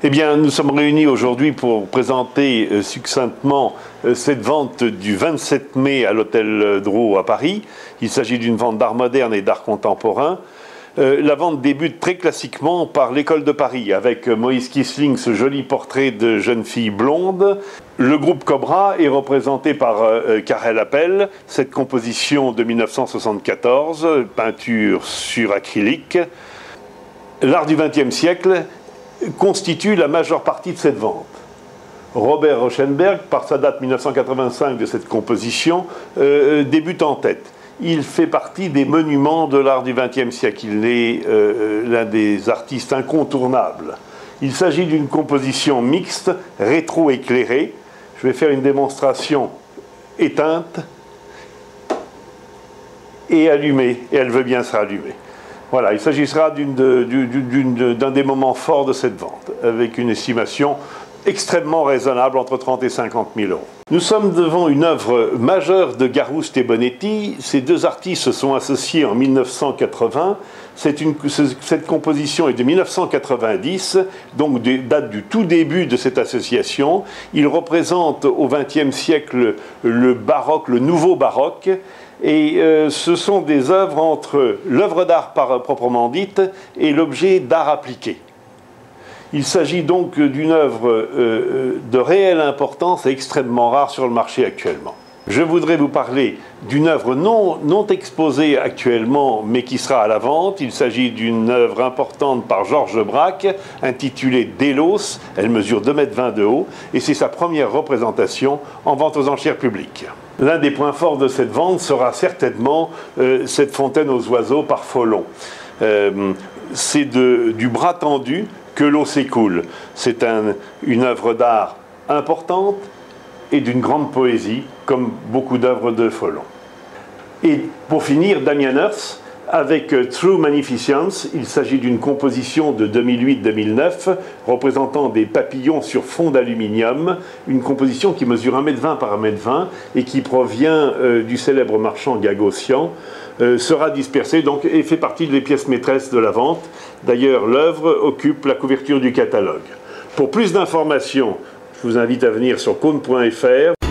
Eh bien, nous sommes réunis aujourd'hui pour présenter succinctement cette vente du 27 mai à l'hôtel Drouot à Paris. Il s'agit d'une vente d'art moderne et d'art contemporain. La vente débute très classiquement par l'École de Paris, avec Moïse Kissling, ce joli portrait de jeune fille blonde. Le groupe Cobra est représenté par Karel Appel, cette composition de 1974, peinture sur acrylique. L'art du XXe siècle constitue la majeure partie de cette vente. Robert Rauschenberg, par sa date 1985 de cette composition, débute en tête. Il fait partie des monuments de l'art du XXe siècle. Il est l'un des artistes incontournables. Il s'agit d'une composition mixte, rétro-éclairée. Je vais faire une démonstration éteinte et allumée, et elle veut bien se rallumer. Voilà, il s'agira d'un des moments forts de cette vente, avec une estimation extrêmement raisonnable, entre 30 et 50 000 euros. Nous sommes devant une œuvre majeure de Garouste et Bonetti. Ces deux artistes se sont associés en 1980. Cette composition est de 1990, donc date du tout début de cette association. Ils représentent au XXe siècle le baroque, le nouveau baroque. Et ce sont des œuvres entre l'œuvre d'art proprement dite et l'objet d'art appliqué. Il s'agit donc d'une œuvre de réelle importance et extrêmement rare sur le marché actuellement. Je voudrais vous parler d'une œuvre non exposée actuellement, mais qui sera à la vente. Il s'agit d'une œuvre importante par Georges Braque, intitulée Délos. Elle mesure 2,20 m de haut, et c'est sa première représentation en vente aux enchères publiques. L'un des points forts de cette vente sera certainement cette fontaine aux oiseaux par Folon. C'est du bras tendu que l'eau s'écoule. C'est une œuvre d'art importante et d'une grande poésie, comme beaucoup d'œuvres de Folon. Et pour finir, Damien Hirst, avec True Magnificence. Il s'agit d'une composition de 2008-2009, représentant des papillons sur fond d'aluminium, une composition qui mesure 1,20 m par 1,20 m et qui provient du célèbre marchand Gagosian, sera dispersée donc, et fait partie des pièces maîtresses de la vente. D'ailleurs, l'œuvre occupe la couverture du catalogue. Pour plus d'informations, je vous invite à venir sur cône.fr.